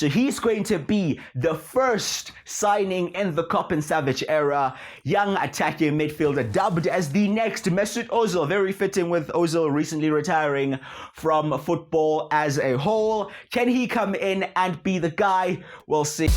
So he's going to be the first signing in the Cop and Savage era. Young attacking midfielder dubbed as the next Mesut Ozil. Very fitting with Ozil recently retiring from football as a whole. Can he come in and be the guy? We'll see.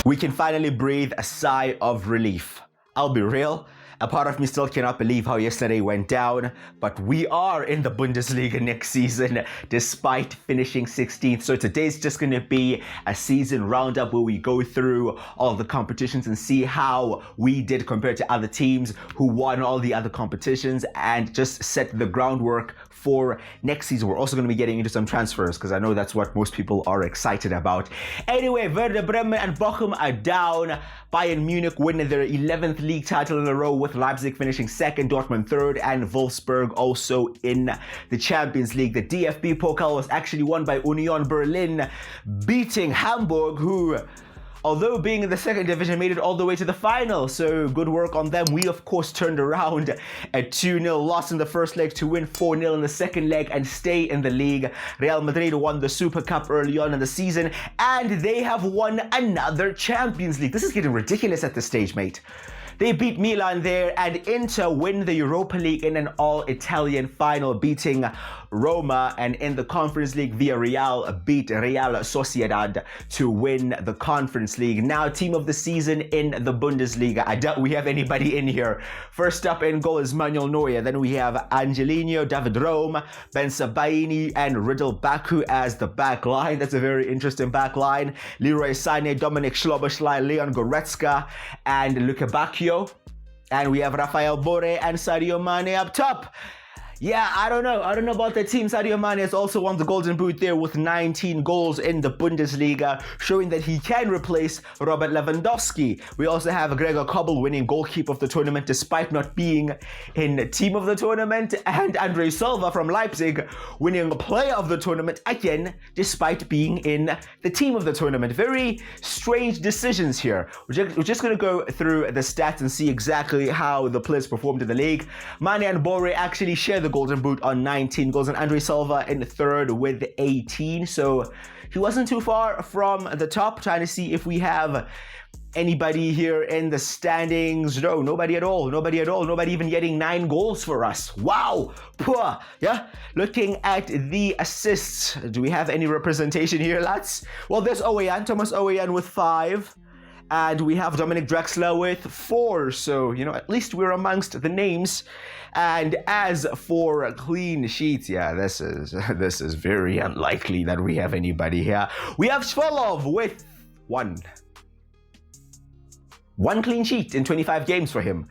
We can finally breathe a sigh of relief. I'll be real, a part of me still cannot believe how yesterday went down, but we are in the Bundesliga next season despite finishing 16th. So today's just going to be a season roundup where we go through all the competitions and see how we did compared to other teams who won all the other competitions and just set the groundwork for next season. We're also going to be getting into some transfers because I know that's what most people are excited about. Anyway, Werder Bremen and Bochum are down. Bayern Munich winning their 11th league title in a row with Leipzig finishing second, Dortmund third, and Wolfsburg also in the Champions League. The DFB Pokal was actually won by Union Berlin, beating Hamburg, who, although being in the second division, made it all the way to the final. So good work on them. We, of course, turned around a 2-0 loss in the first leg to win 4-0 in the second leg and stay in the league. Real Madrid won the Super Cup early on in the season, and they have won another Champions League. This is getting ridiculous at this stage, mate. They beat Milan there, and Inter win the Europa League in an all-Italian final, beating Roma, and in the Conference League, Villarreal beat Real Sociedad to win the Conference League. Now, team of the season in the Bundesliga. I doubt we have anybody in here. First up in goal is Manuel Neuer. Then we have Angelino, David Rome, Ben Sebaini, and Riddle Baku as the back line. That's a very interesting back line. Leroy Sané, Dominic Schloboschlei, Leon Goretzka, and Luka Bacchio. And we have Rafael Borre and Sadio Mane up top. Yeah, I don't know about the team. Sadio Mane has also won the Golden Boot there with 19 goals in the Bundesliga, showing that he can replace Robert Lewandowski. We also have Gregor Kobel winning goalkeeper of the tournament despite not being in team of the tournament, and Andre Silva from Leipzig winning player of the tournament again despite being in the team of the tournament. Very strange decisions here. We're just going to go through the stats and see exactly how the players performed in the league. Mane and Borre actually share the Golden Boot on 19 goals, and Andre Silva in third with 18. So he wasn't too far from the top. Trying to see if we have anybody here in the standings. No, nobody at all. Nobody even getting 9 goals for us. Wow. Poor. Yeah. Looking at the assists. Do we have any representation here, lads? Well, there's Thomas Oweyan with 5. And we have Dominic Drexler with 4. So, at least we're amongst the names. And as for clean sheets, yeah, this is very unlikely that we have anybody here. We have Shvolov with 1 clean sheet in 25 games for him.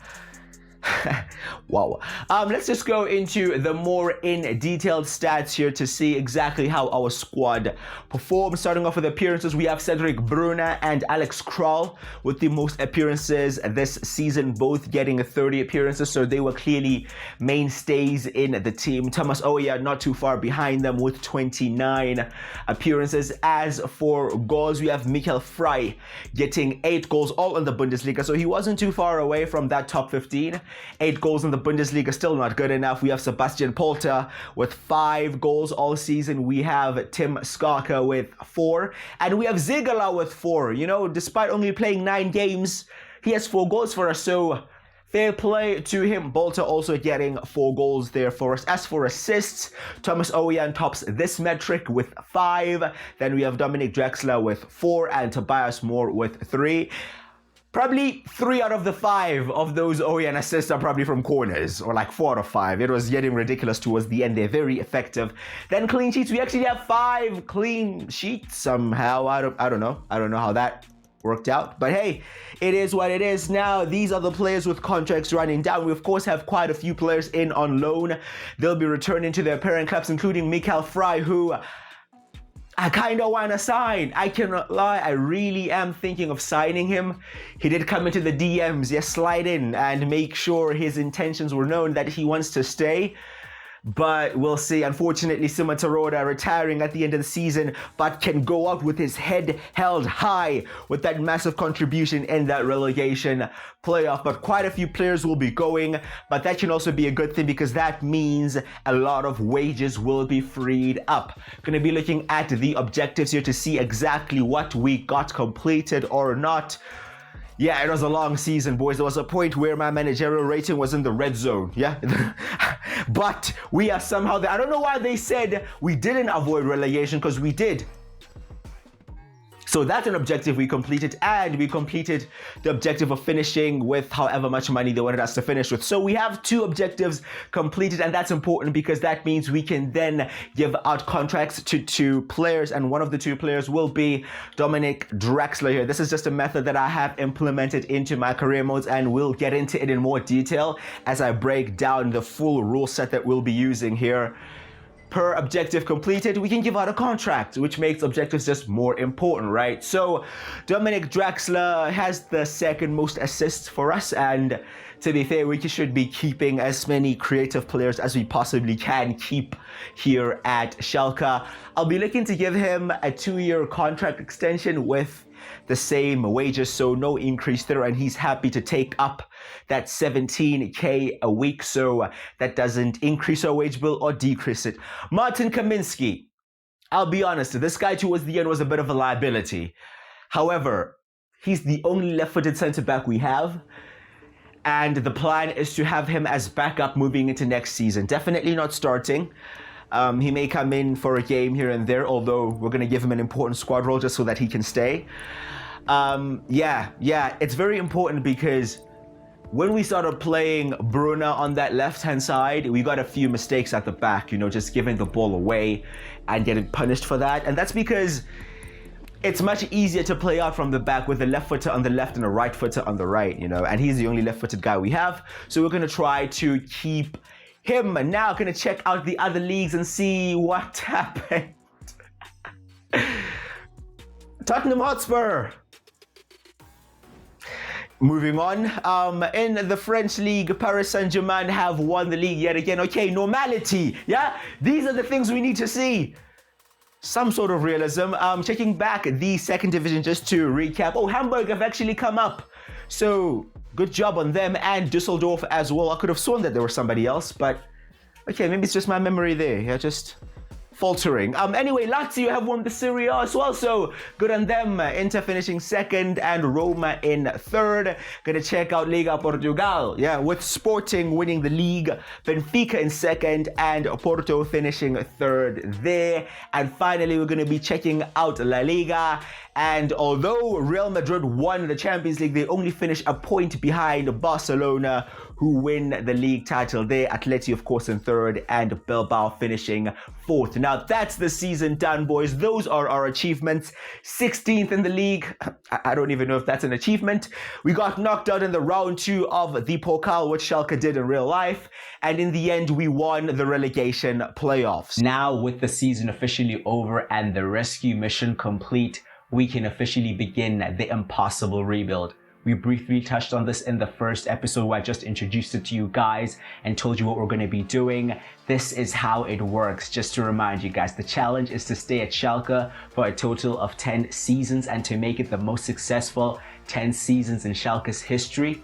Wow. Let's just go into the more in detailed stats here to see exactly how our squad performed. Starting off with appearances, we have Cedric Brunner and Alex Krall with the most appearances this season, both getting 30 appearances, so they were clearly mainstays in the team. Thomas Oweyan not too far behind them with 29 appearances. As for goals, we have Michael Frey getting 8 goals, all in the Bundesliga, so he wasn't too far away from that top 15. 8 goals in the Bundesliga, still not good enough. We have Sebastian Polter with 5 goals all season. We have Tim Skarka with 4. And we have Ziegler with 4. Despite only playing 9 games, he has 4 goals for us. So fair play to him. Polter also getting 4 goals there for us. As for assists, Thomas Oweyan tops this metric with 5. Then we have Dominic Drexler with 4 and Tobias Moore with 3. Probably 3 out of the 5 of those Oweyan assists are probably from corners, or like 4 out of 5. It was getting ridiculous towards the end. They're very effective. Then clean sheets, we actually have 5 clean sheets somehow. I don't know how that worked out, but hey, it is what it is. Now, these are the players with contracts running down. We of course have quite a few players in on loan. They'll be returning to their parent clubs, including Michael Frey, who I kind of want to sign. I cannot lie, I really am thinking of signing him. He did come into the DMs, yes, slide in and make sure his intentions were known that he wants to stay. But we'll see. Unfortunately, Sima Taroda retiring at the end of the season, but can go out with his head held high with that massive contribution in that relegation playoff. But quite a few players will be going, but that can also be a good thing because that means a lot of wages will be freed up. Going to be looking at the objectives here to see exactly what we got completed or not. Yeah, it was a long season, boys. There was a point where my managerial rating was in the red zone, yeah? But we are somehow there. I don't know why they said we didn't avoid relegation, because we did. So that's an objective we completed, and we completed the objective of finishing with however much money they wanted us to finish with. So we have 2 objectives completed, and that's important because that means we can then give out contracts to 2 players, and one of the 2 players will be Dominic Draxler here. This is just a method that I have implemented into my career modes, and we'll get into it in more detail as I break down the full rule set that we'll be using here. Per objective completed, we can give out a contract, which makes objectives just more important, right? So Dominic Draxler has the 2nd most assists for us, and to be fair, we should be keeping as many creative players as we possibly can keep here at Schalke. I'll be looking to give him a 2-year contract extension with the same wages, so no increase there, and he's happy to take up that 17k a week, so that doesn't increase our wage bill or decrease it. Martin Kaminsky, I'll be honest, this guy towards the end was a bit of a liability. However, he's the only left-footed centre-back we have, and the plan is to have him as backup moving into next season. Definitely not starting. He may come in for a game here and there, although we're going to give him an important squad role just so that he can stay. Yeah, it's very important because when we started playing Bruna on that left-hand side, we got a few mistakes at the back, you know, just giving the ball away and getting punished for that. And that's because it's much easier to play out from the back with a left footer on the left and a right footer on the right, you know, and he's the only left-footed guy we have. So we're going to try to keep him. Now going to check out the other leagues and see what happened. Tottenham Hotspur. Moving on, in the French league, Paris Saint-Germain have won the league yet again. Okay, normality, yeah? These are the things we need to see. Some sort of realism. Checking back the 2nd division just to recap. Oh, Hamburg have actually come up. So, good job on them, and Düsseldorf as well. I could have sworn that there was somebody else, but okay, maybe it's just my memory there. Yeah, just faltering. Anyway, Lazio have won the Serie A as well, so good on them. Inter finishing 2nd and Roma in 3rd. Gonna check out Liga Portugal, yeah, with Sporting winning the league, Benfica in 2nd, and Porto finishing 3rd there. And finally, we're gonna be checking out La Liga. And although Real Madrid won the Champions League, they only finish a point behind Barcelona, who win the league title there. Atleti, of course, in 3rd, and Bilbao finishing 4th. Now, that's the season done, boys. Those are our achievements. 16th in the league. I don't even know if that's an achievement. We got knocked out in the round 2 of the Pokal, which Schalke did in real life. And in the end, we won the relegation playoffs. Now, with the season officially over and the rescue mission complete, we can officially begin the impossible rebuild. We briefly touched on this in the first episode where I just introduced it to you guys and told you what we're going to be doing. This is how it works. Just to remind you guys, the challenge is to stay at Schalke for a total of 10 seasons and to make it the most successful 10 seasons in Schalke's history.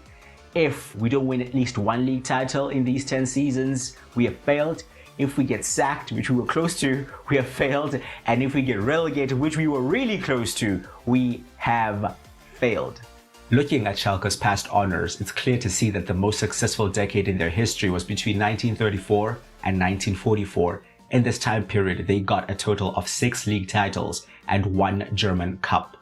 If we don't win at least 1 league title in these 10 seasons, we have failed. If we get sacked, which we were close to, we have failed. And if we get relegated, which we were really close to, we have failed. Looking at Schalke's past honors, it's clear to see that the most successful decade in their history was between 1934 and 1944. In this time period, they got a total of 6 league titles and 1 German Cup.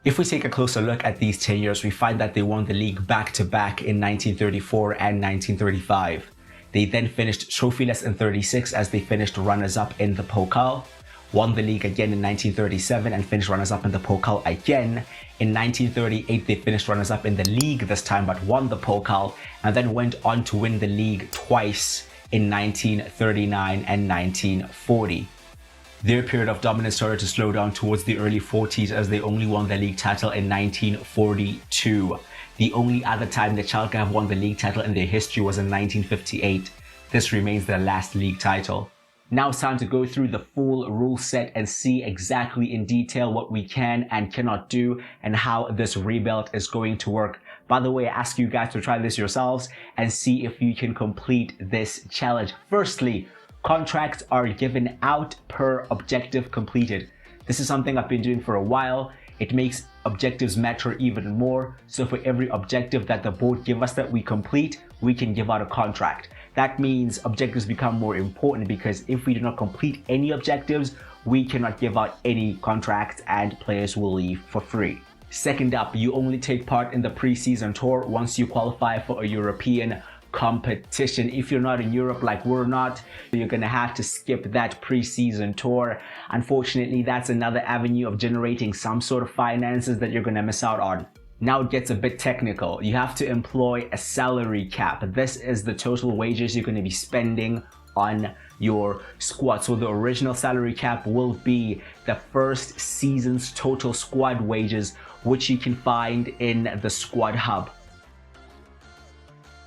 If we take a closer look at these 10 years, we find that they won the league back-to-back in 1934 and 1935. They then finished trophyless in 36 as they finished runners-up in the Pokal, won the league again in 1937 and finished runners-up in the Pokal again. In 1938, they finished runners-up in the league this time but won the Pokal, and then went on to win the league twice in 1939 and 1940. Their period of dominance started to slow down towards the early 40s as they only won the league title in 1942. The only other time that Schalke have won the league title in their history was in 1958. this remains their last league title. Now it's time to go through the full rule set and see exactly in detail what we can and cannot do and how this rebuild is going to work. By the way, I ask you guys to try this yourselves and see if you can complete this challenge. Firstly, contracts are given out per objective completed. This is something I've been doing for a while. It makes objectives matter even more. So for every objective that the board give us that we complete, we can give out a contract. That means objectives become more important because if we do not complete any objectives, we cannot give out any contracts and players will leave for free. Second up, you only take part in the preseason tour once you qualify for a European competition. If you're not in Europe like we're not, you're gonna have to skip that preseason tour. Unfortunately, that's another avenue of generating some sort of finances that you're gonna miss out on. Now it gets a bit technical. You have to employ a salary cap. This is the total wages you're going to be spending on your squad. So the original salary cap will be the first season's total squad wages, which you can find in the squad hub.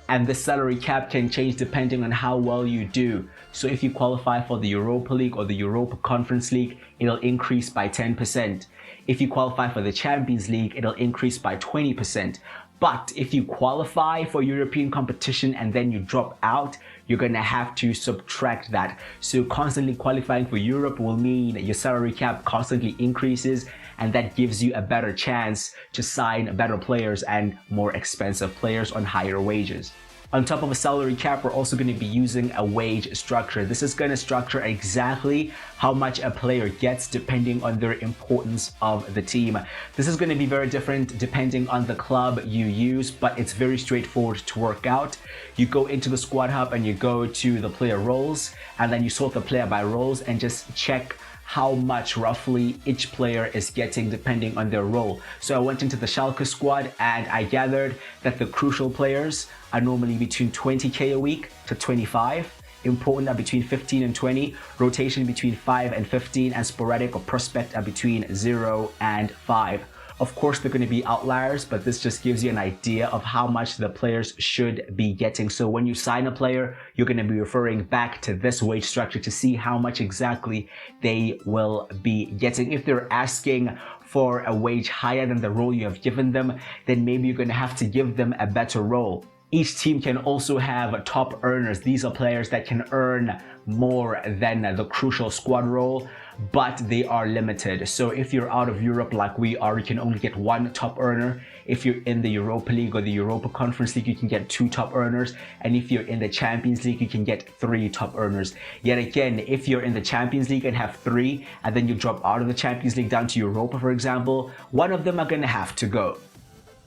And the salary cap can change depending on how well you do. So if you qualify for the Europa League or the Europa Conference League, it'll increase by 10%. If you qualify for the Champions League, it'll increase by 20%. But if you qualify for European competition and then you drop out, you're gonna have to subtract that. So constantly qualifying for Europe will mean your salary cap constantly increases, and that gives you a better chance to sign better players and more expensive players on higher wages. On top of a salary cap, we're also going to be using a wage structure. This is going to structure exactly how much a player gets depending on their importance of the team. This is going to be very different depending on the club you use, but it's very straightforward to work out. You go into the squad hub and you go to the player roles, and then you sort the player by roles and just check how much roughly each player is getting depending on their role. So I went into the Schalke squad and I gathered that the crucial players are normally between 20k a week to 25. Important are between 15 and 20, rotation between 5 and 15, and sporadic or prospect are between 0 and 5. Of course, they're going to be outliers, but this just gives you an idea of how much the players should be getting. So when you sign a player, you're going to be referring back to this wage structure to see how much exactly they will be getting. If they're asking for a wage higher than the role you have given them, then maybe you're going to have to give them a better role. Each team can also have top earners. These are players that can earn more than the crucial squad role, but they are limited. So if you're out of Europe like we are, you can only get one top earner. If you're in the Europa League or the Europa Conference League, you can get 2 top earners. And if you're in the Champions League, you can get 3 top earners. Yet again, if you're in the Champions League and have 3, and then you drop out of the Champions League down to Europa, for example, one of them are gonna have to go.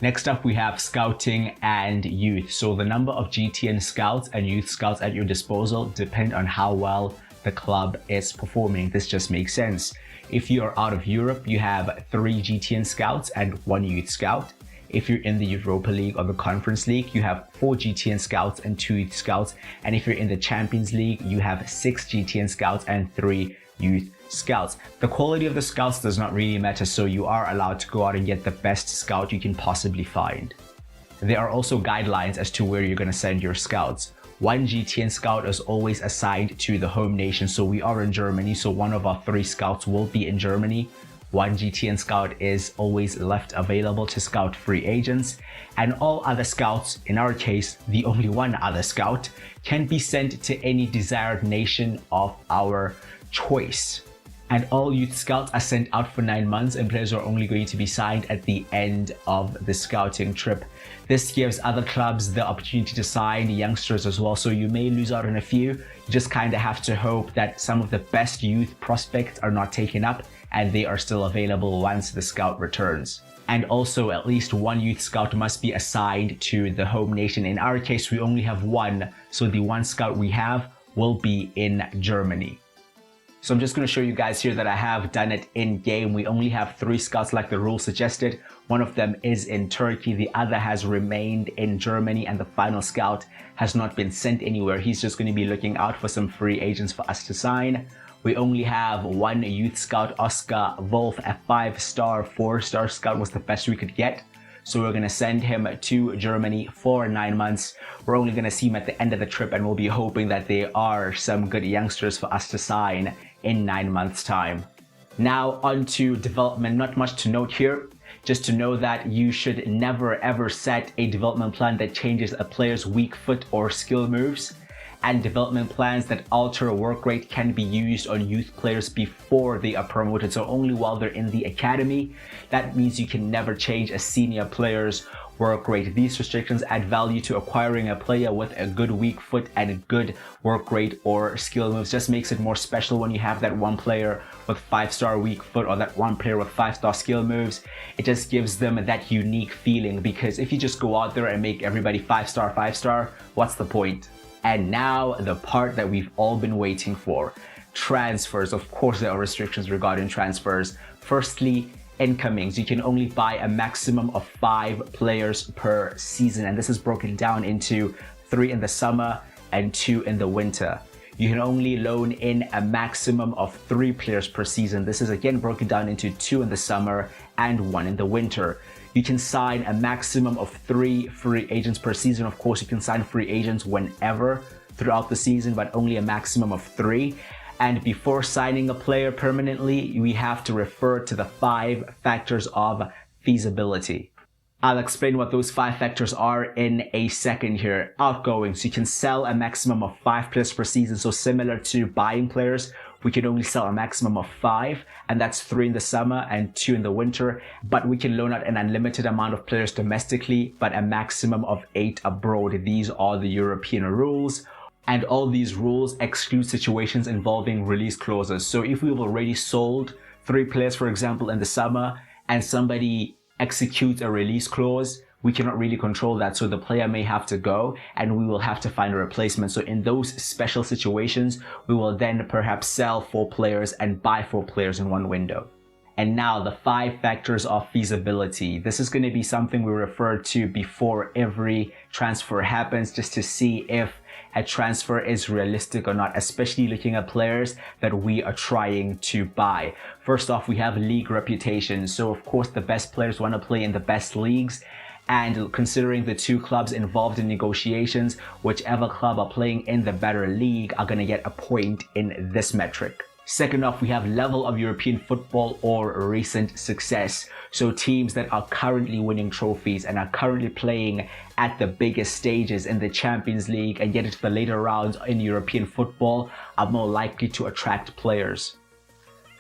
Next up, we have scouting and youth. So the number of GTN scouts and youth scouts at your disposal depend on how well the club is performing. This just makes sense. If you are out of Europe, you have 3 GTN scouts and 1 youth scout. If you're in the Europa League or the Conference League, you have 4 GTN scouts and 2 youth scouts. And if you're in the Champions League, you have 6 GTN scouts and 3 youth scouts. The quality of the scouts does not really matter, so you are allowed to go out and get the best scout you can possibly find. There are also guidelines as to where you're going to send your scouts. 1 GTN scout is always assigned to the home nation, so we are in Germany, so one of our 3 scouts will be in Germany. 1 GTN scout is always left available to scout free agents, and all other scouts, in our case the only one other scout, can be sent to any desired nation of our choice. And all youth scouts are sent out for 9 months, and players are only going to be signed at the end of the scouting trip. This gives other clubs the opportunity to sign youngsters as well, so you may lose out on a few. You just kind of have to hope that some of the best youth prospects are not taken up and they are still available once the scout returns. And also, at least 1 youth scout must be assigned to the home nation. In our case, we only have 1, so the 1 scout we have will be in Germany. So I'm just going to show you guys here that I have done it in game. We only have 3 scouts like the rule suggested. One of them is in Turkey, the other has remained in Germany, and the final scout has not been sent anywhere. He's just going to be looking out for some free agents for us to sign. We only have 1 youth scout, Oscar Wolf, a 5-star, 4-star scout was the best we could get. So we're going to send him to Germany for 9 months. We're only going to see him at the end of the trip, and we'll be hoping that there are some good youngsters for us to sign in 9 months' time. Now on to development. Not much to note here. Just to know that you should never ever set a development plan that changes a player's weak foot or skill moves. And development plans that alter work rate can be used on youth players before they are promoted, so only while they're in the academy. That means you can never change a senior player's work rate. These restrictions add value to acquiring a player with a good weak foot and a good work rate or skill moves. Just makes it more special when you have that one player with 5-star weak foot or that one player with 5-star skill moves. It just gives them that unique feeling, because if you just go out there and make everybody 5-star, 5-star, what's the point? And now the part that we've all been waiting for, transfers. Of course, there are restrictions regarding transfers. Firstly, incomings. You can only buy a maximum of 5 players per season, and this is broken down into 3 in the summer and 2 in the winter. You can only loan in a maximum of 3 players per season. This is again broken down into 2 in the summer and 1 in the winter. You can sign a maximum of 3 free agents per season. Of course, you can sign free agents whenever throughout the season, but only a maximum of 3. And before signing a player permanently, we have to refer to the 5 factors of feasibility. I'll explain what those 5 factors are in a second here. Outgoings. You can sell a maximum of 5 players per season. So similar to buying players, we can only sell a maximum of 5, and that's 3 in the summer and 2 in the winter. But we can loan out an unlimited amount of players domestically, but a maximum of 8 abroad. These are the European rules. And all these rules exclude situations involving release clauses. So if we've already sold 3 players, for example, in the summer, and somebody executes a release clause, we cannot really control that. So the player may have to go and we will have to find a replacement. So in those special situations, we will then perhaps sell 4 players and buy 4 players in one window. And now the 5 factors of feasibility. This is going to be something we refer to before every transfer happens, just to see if a transfer is realistic or not, especially looking at players that we are trying to buy. First off, we have league reputation. So of course, the best players want to play in the best leagues. And considering the 2 clubs involved in negotiations, whichever club are playing in the better league are going to get a point in this metric. Second off, we have level of European football or recent success. So teams that are currently winning trophies and are currently playing at the biggest stages in the Champions League and get into the later rounds in European football are more likely to attract players.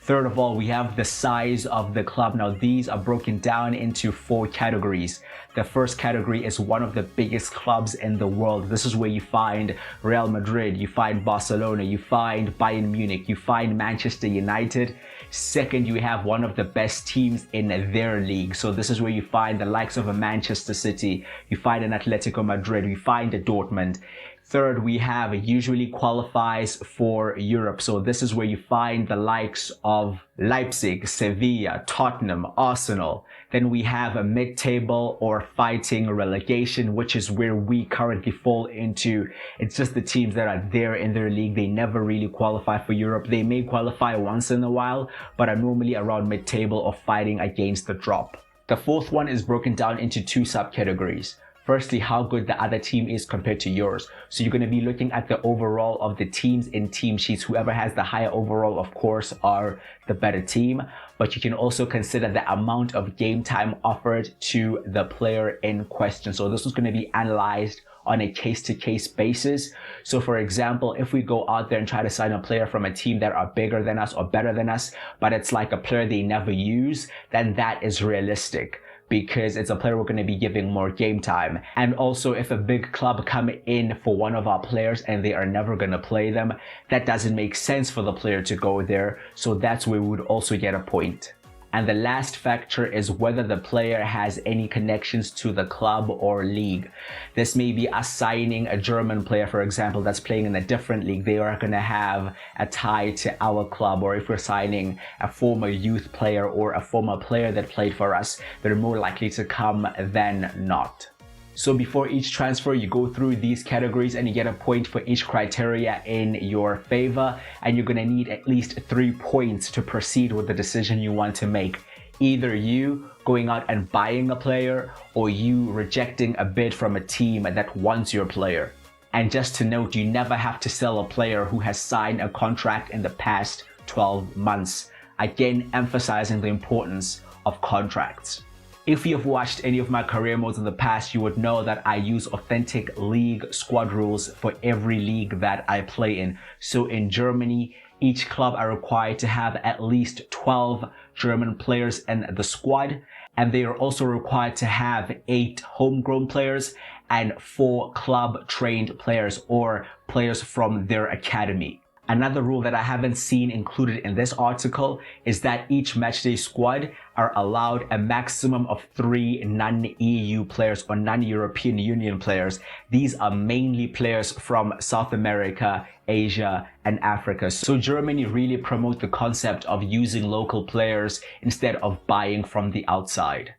Third of all, we have the size of the club. Now, these are broken down into 4 categories. The first category is one of the biggest clubs in the world. This is where you find Real Madrid, you find Barcelona, you find Bayern Munich, you find Manchester United. Second, you have one of the best teams in their league. So this is where you find the likes of a Manchester City, you find an Atletico Madrid, you find a Dortmund. Third, we have usually qualifies for Europe. So this is where you find the likes of Leipzig, Sevilla, Tottenham, Arsenal. Then we have a mid-table or fighting relegation, which is where we currently fall into. It's just the teams that are there in their league. They never really qualify for Europe. They may qualify once in a while, but are normally around mid-table or fighting against the drop. The fourth one is broken down into 2 subcategories. Firstly, how good the other team is compared to yours. So you're going to be looking at the overall of the teams in team sheets. Whoever has the higher overall, of course, are the better team. But you can also consider the amount of game time offered to the player in question. So this is going to be analyzed on a case-to-case basis. So for example, if we go out there and try to sign a player from a team that are bigger than us or better than us, but it's like a player they never use, then that is realistic, because it's a player we're going to be giving more game time. And also, if a big club come in for one of our players and they are never going to play them, that doesn't make sense for the player to go there. So that's where we would also get a point. And the last factor is whether the player has any connections to the club or league. This may be us signing a German player, for example, that's playing in a different league. They are going to have a tie to our club. Or if we're signing a former youth player or a former player that played for us, they're more likely to come than not. So before each transfer, you go through these categories and you get a point for each criteria in your favor. And you're going to need at least 3 points to proceed with the decision you want to make. either you going out and buying a player or you rejecting a bid from a team that wants your player. And just to note, you never have to sell a player who has signed a contract in the past 12 months. Again, emphasizing the importance of contracts. If you have watched any of my career modes in the past, you would know that I use authentic league squad rules for every league that I play in. So in Germany, each club are required to have at least 12 German players in the squad, and they are also required to have 8 homegrown players and 4 club trained players or players from their academy. Another rule that I haven't seen included in this article is that each matchday squad are allowed a maximum of 3 non-EU players or non-European Union players. These are mainly players from South America, Asia, and Africa. So Germany really promotes the concept of using local players instead of buying from the outside.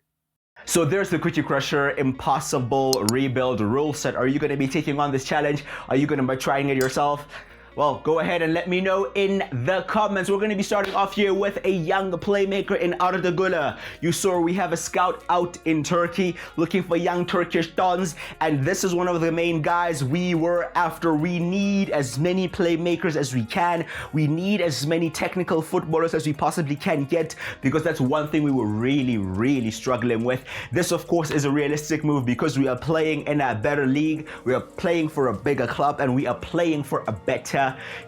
So there's the Quickie Krusher Impossible Rebuild rule set. Are you going to be taking on this challenge? Are you going to be trying it yourself? Well, go ahead and let me know in the comments. We're going to be starting off here with a young playmaker in Arda Güler. You saw we have a scout out in Turkey looking for young Turkish dons, and this is one of the main guys we were after. We need as many playmakers as we can. We need as many technical footballers as we possibly can get, because that's one thing we were really struggling with. This, of course, is a realistic move because we are playing in a better league. We are playing for a bigger club, and we are playing for a better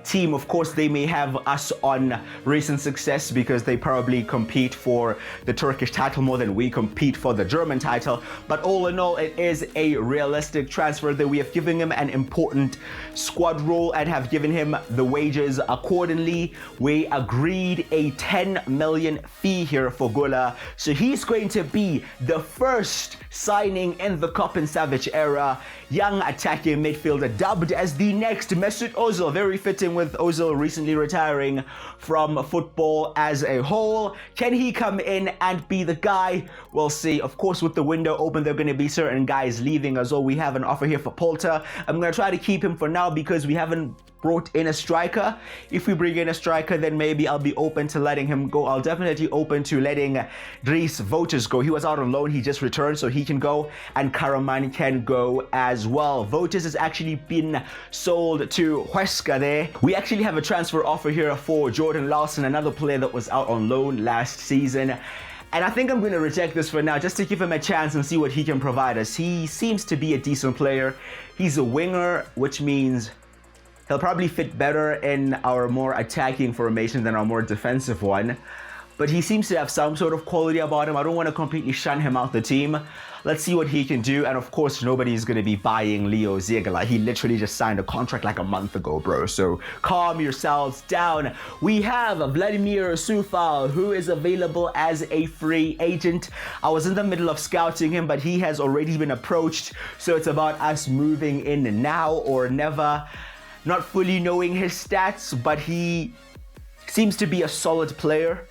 team. Of course, they may have us on recent success because they probably compete for the Turkish title more than we compete for the German title, but all in all, it is a realistic transfer that we have given him an important squad role and have given him the wages accordingly. We agreed a 10 million fee here for Güler, so he's going to be the first signing in the Cup and Savage era. Young attacking midfielder dubbed as the next Mesut Ozil. Very fitting with Ozil recently retiring from football as a whole. Can he come in and be the guy? We'll see. Of course, with the window open, there are going to be certain guys leaving as well. We have an offer here for Polter. I'm going to try to keep him for now because we haven't brought in a striker. If we bring in a striker, then maybe I'll be open to letting him go. I'll definitely open to letting Dries Wouters go. He was out on loan, he just returned, so he can go, and Karaman can go as well. Wouters has actually been sold to Huesca there. We actually have a transfer offer here for Jordan Lawson, another player that was out on loan last season. And I think I'm going to reject this for now, just to give him a chance and see what he can provide us. He seems to be a decent player. He's a winger, which means he'll probably fit better in our more attacking formation than our more defensive one. But he seems to have some sort of quality about him. I don't want to completely shun him out the team. Let's see what he can do. And of course, nobody's going to be buying Leo Ziegler. He literally just signed a contract like a month ago, bro. So calm yourselves down. We have Vladimir Sufal, who is available as a free agent. I was in the middle of scouting him, but he has already been approached. So it's about us moving in now or never. Not fully knowing his stats, but he seems to be a solid player,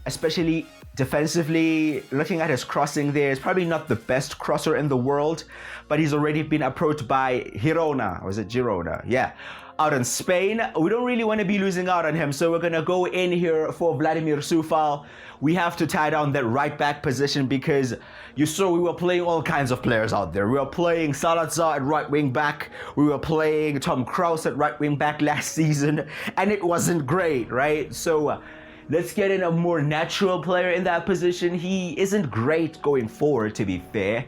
especially defensively. Looking at his crossing there, it's probably not the best crosser in the world, but he's already been approached by Girona. Was it Girona? Yeah. Out in Spain. We don't really want to be losing out on him, so we're going to go in here for Vladimir Sufal. We have to tie down that right back position because you saw we were playing all kinds of players out there. We were playing Salazar at right wing back. We were playing Tom Kraus at right wing back last season, and it wasn't great, right? So let's get in a more natural player in that position. He isn't great going forward, to be fair.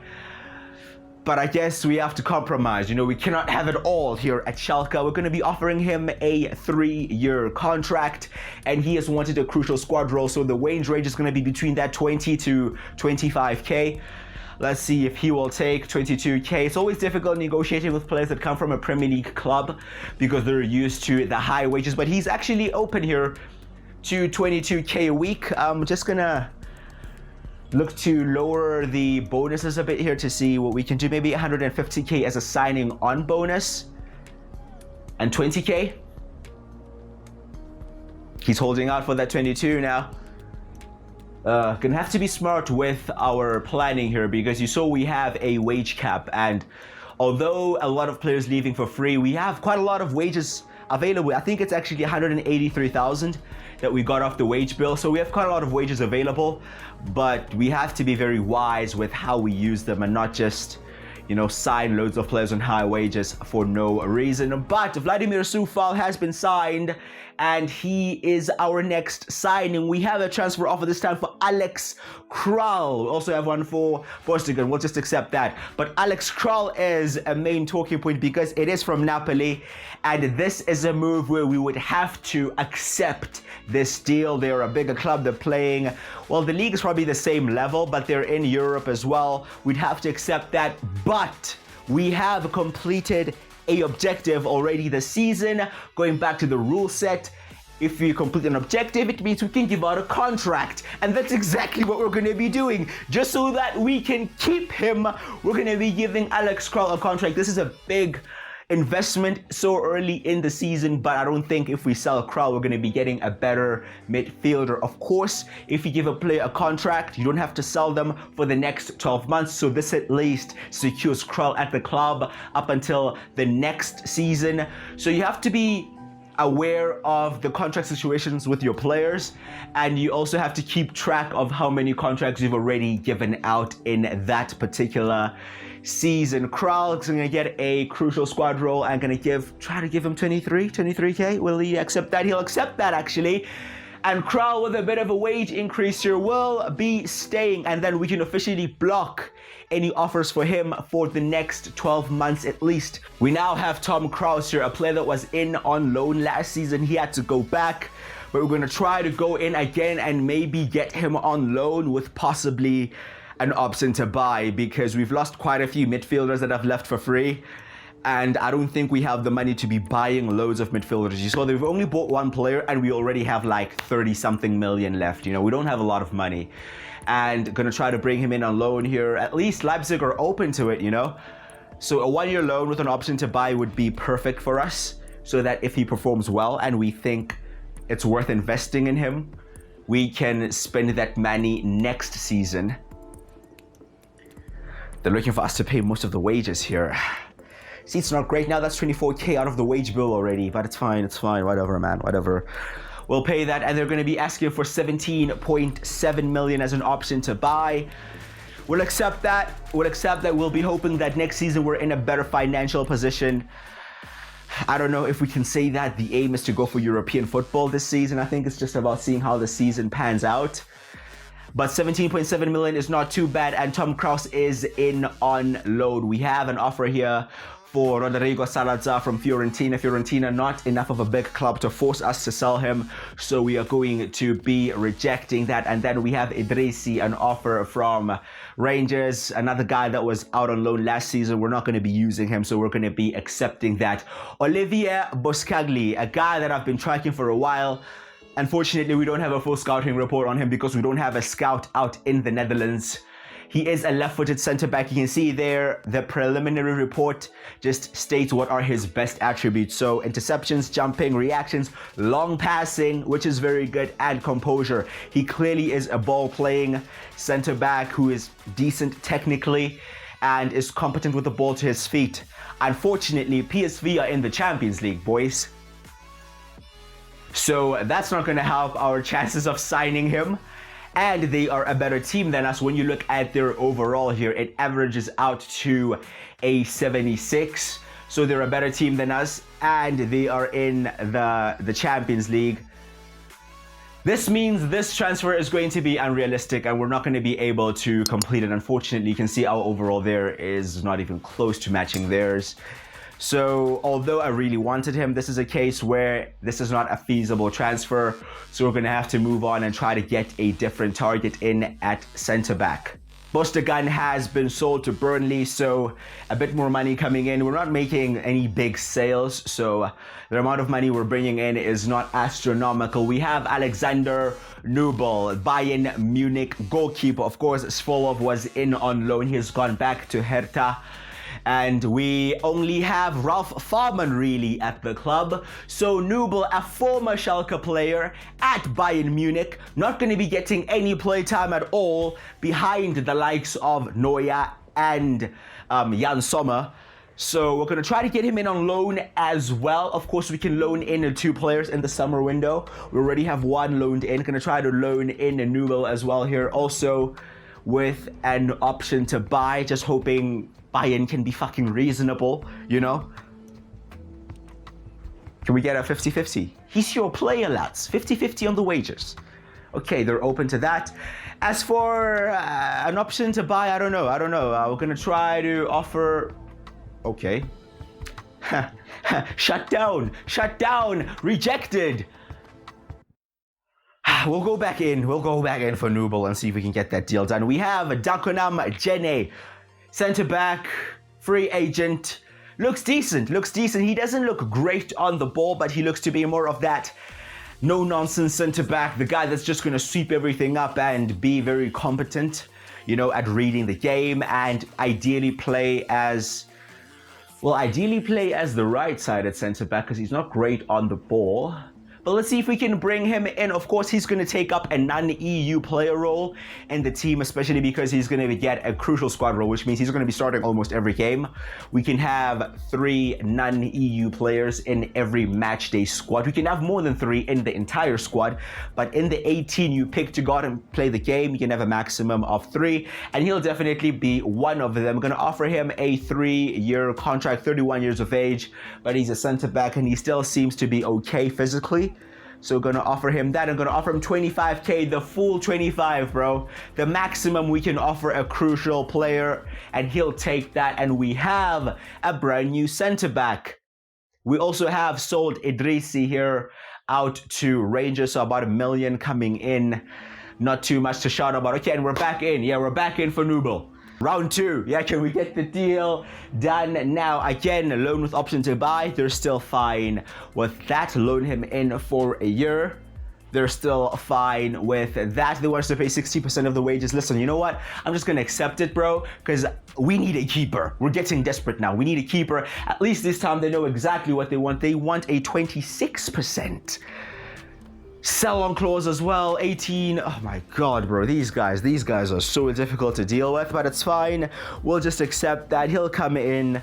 But I guess we have to compromise. You know, we cannot have it all here at Schalke. We're going to be offering him a 3-year contract, and he has wanted a crucial squad role, so the wage range is going to be between that 20 to 25k. Let's see if he will take 22k. It's always difficult negotiating with players that come from a Premier League club because they're used to the high wages, but he's actually open here to 22k a week. I'm just gonna look to lower the bonuses a bit here to see what we can do. Maybe 150k as a signing on bonus and 20k. He's holding out for that 22 now. Gonna have to be smart with our planning here because you saw we have a wage cap, and although a lot of players leaving for free, we have quite a lot of wages available. I think it's actually 183,000 that we got off the wage bill. So we have quite a lot of wages available, but we have to be very wise with how we use them and not just, you know, sign loads of players on high wages for no reason. But Vladimir Sufal has been signed, and he is our next signing. We have a transfer offer this time for Alex Kral. We also have one for Boston. We'll just accept that. But Alex Kral is a main talking point because it is from Napoli, and this is a move where we would have to accept this deal. They're a bigger club. They're playing, well, the league is probably the same level, but they're in Europe as well. We'd have to accept that, but we have completed a objective already this season. Going back to the rule set, if we complete an objective, it means we can give out a contract, and that's exactly what we're going to be doing. Just so that we can keep him, we're going to be giving Alex Kral a contract. This is a big investment so early in the season, but I don't think if we sell Kral, we're going to be getting a better midfielder. Of course, if you give a player a contract, you don't have to sell them for the next 12 months. So this at least secures Kral at the club up until the next season. So you have to be aware of the contract situations with your players, and you also have to keep track of how many contracts you've already given out in that particular season. Kral is going to get a crucial squad role. I'm going to try to give him 23k. Will he accept that? He'll accept that, actually. And Kral, with a bit of a wage increase here, will be staying, and then we can officially block any offers for him for the next 12 months at least. We now have Tom Krusher, a player that was in on loan last season. He had to go back, but we're going to try to go in again and maybe get him on loan with possibly an option to buy, because we've lost quite a few midfielders that have left for free, and I don't think we have the money to be buying loads of midfielders. You saw that we've only bought one player and we already have like 30 something million left. You know, we don't have a lot of money, and gonna try to bring him in on loan here. At least Leipzig are open to it, you know. So a 1-year loan with an option to buy would be perfect for us, so that if he performs well and we think it's worth investing in him, we can spend that money next season. They're looking for us to pay most of the wages here. See, it's not great now. That's 24k out of the wage bill already, but it's fine. It's fine. Whatever, man. Whatever. We'll pay that, and they're going to be asking for 17.7 million as an option to buy. We'll accept that. We'll be hoping that next season we're in a better financial position. I don't know if we can say that the aim is to go for European football this season. I think it's just about seeing how the season pans out. But 17.7 million is not too bad, and Tom Kraus is in on loan. We have an offer here for Rodrigo Salazar from Fiorentina. Fiorentina, not enough of a big club to force us to sell him, so we are going to be rejecting that. And then we have Idrissi, an offer from Rangers, another guy that was out on loan last season. We're not going to be using him, so we're going to be accepting that. Olivier Boscagli, a guy that I've been tracking for a while. Unfortunately, we don't have a full scouting report on him because we don't have a scout out in the Netherlands. He is a left-footed centre-back. You can see there, the preliminary report just states what are his best attributes. So interceptions, jumping, reactions, long passing, which is very good, and composure. He clearly is a ball-playing centre-back who is decent technically and is competent with the ball to his feet. Unfortunately, PSV are in the Champions League, boys. So that's not going to help our chances of signing him. And they are a better team than us. When you look at their overall here, it averages out to a 76. So they're a better team than us, and they are in the Champions League. This means this transfer is going to be unrealistic, and we're not going to be able to complete it. Unfortunately, you can see our overall there is not even close to matching theirs. So although I really wanted him, this is a case where this is not a feasible transfer. So we're going to have to move on and try to get a different target in at centre-back. Bostogan has been sold to Burnley, so a bit more money coming in. We're not making any big sales, so the amount of money we're bringing in is not astronomical. We have Alexander Nubel, Bayern Munich goalkeeper. Of course, Svolov was in on loan. He's gone back to Hertha. And we only have Ralph Farman really at the club. So Nubel, a former Schalke player at Bayern Munich, not going to be getting any play time at all behind the likes of Neuer and Jan Sommer. So we're going to try to get him in on loan as well. Of course, we can loan in 2 players in the summer window. We already have 1 loaned in. Going to try to loan in a Newell as well here. Also with an option to buy. Just hoping buy-in can be fucking reasonable, you know? Can we get a 50-50? He's your player, lads. 50-50 on the wages. Okay, they're open to that. As for an option to buy, I don't know. We're going to try to offer... Okay. Shut down, rejected. We'll go back in for Nubel and see if we can get that deal done. We have Dakonam Jene, centre back, free agent. Looks decent. He doesn't look great on the ball, but he looks to be more of that no-nonsense centre back, the guy that's just going to sweep everything up and be very competent, you know, at reading the game, and ideally play as the right-sided centre-back because he's not great on the ball. But let's see if we can bring him in. Of course, he's going to take up a non-EU player role in the team, especially because he's going to get a crucial squad role, which means he's going to be starting almost every game. We can have 3 non-EU players in every match day squad. We can have more than 3 in the entire squad, but in the 18 you pick to go out and play the game, you can have a maximum of 3, and he'll definitely be one of them. I'm going to offer him a 3-year contract, 31 years of age, but he's a centre-back and he still seems to be okay physically. So we're going to offer him that. I'm going to offer him 25k, the full 25, bro. The maximum we can offer a crucial player, and he'll take that. And we have a brand new centre-back. We also have sold Idrissi here out to Rangers, so about $1 million coming in. Not too much to shout about. Okay, and we're back in. Yeah, we're back in for Nubel. Round 2, yeah, can we get the deal done now? Again, a loan with option to buy. They're still fine with that. Loan him in for a year. They're still fine with that. They want us to pay 60% of the wages. Listen, you know what? I'm just going to accept it, bro, because we need a keeper. We're getting desperate now. We need a keeper. At least this time they know exactly what they want. They want a 26%. Sell-on clause as well, 18. Oh my god, bro, these guys are so difficult to deal with, but it's fine. We'll just accept that. He'll come in.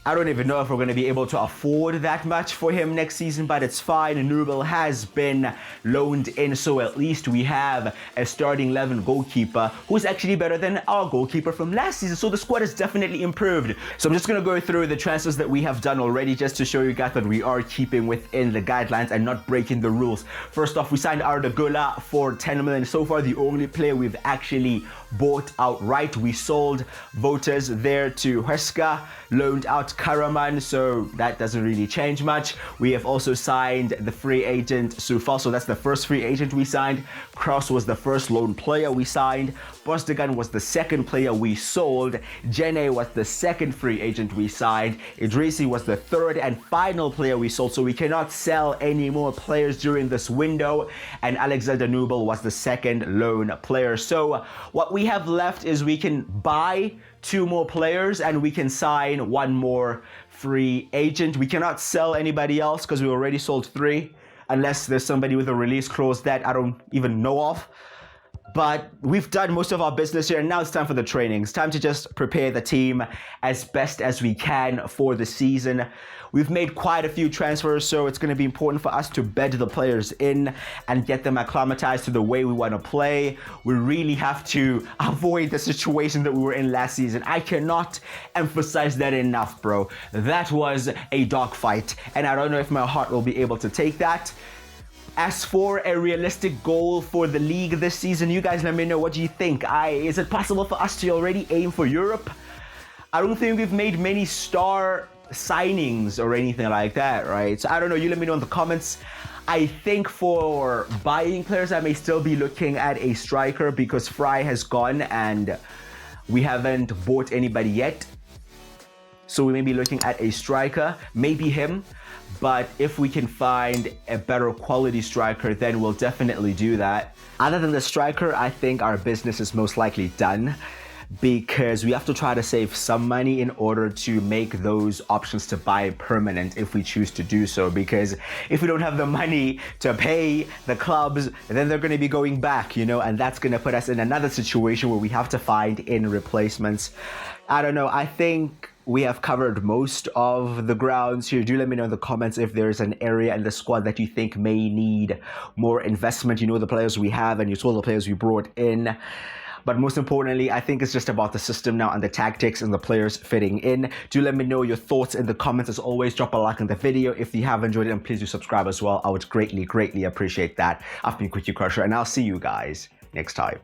I don't even know if we're going to be able to afford that much for him next season, but it's fine. Nubel has been loaned in, so at least we have a starting 11 goalkeeper who's actually better than our goalkeeper from last season. So the squad has definitely improved. So I'm just going to go through the transfers that we have done already just to show you guys that we are keeping within the guidelines and not breaking the rules. First off, we signed Arda Güler for 10 million. So far, the only player we've actually bought outright. We sold voters there to Huesca, loaned out Karaman, so that doesn't really change much. We have also signed the free agent Sufal, so that's the first free agent we signed. Krusher was the first loan player we signed. Bosdagan was the second player we sold. Jene was the second free agent we signed. Idrissi was the third and final player we sold, so we cannot sell any more players during this window. And Alexander Nubel was the second loan player. So what we have left is we can buy 2 more players and we can sign 1 more free agent. We cannot sell anybody else because we already sold 3, unless there's somebody with a release clause that I don't even know of. But we've done most of our business here, and now it's time for the training. It's time to just prepare the team as best as we can for the season. We've made quite a few transfers, so it's going to be important for us to bed the players in and get them acclimatized to the way we want to play. We really have to avoid the situation that we were in last season. I cannot emphasize that enough, bro. That was a dogfight, and I don't know if my heart will be able to take that. As for a realistic goal for the league this season, you guys let me know, what do you think? Is it possible for us to already aim for Europe? I don't think we've made many star signings or anything like that, right? So I don't know, you let me know in the comments. I think for buying players, I may still be looking at a striker because Fry has gone and we haven't bought anybody yet. So we may be looking at a striker, maybe him. But if we can find a better quality striker, then we'll definitely do that. Other than the striker, I think our business is most likely done because we have to try to save some money in order to make those options to buy permanent if we choose to do so. Because if we don't have the money to pay the clubs, then they're going to be going back, you know, and that's going to put us in another situation where we have to find in replacements. I don't know. I think we have covered most of the grounds here. Do let me know in the comments if there's an area in the squad that you think may need more investment. You know the players we have and you saw the players we brought in. But most importantly, I think it's just about the system now and the tactics and the players fitting in. Do let me know your thoughts in the comments. As always, drop a like on the video. If you have enjoyed it, and please do subscribe as well. I would greatly, greatly appreciate that. I've been with you, Krusher, and I'll see you guys next time.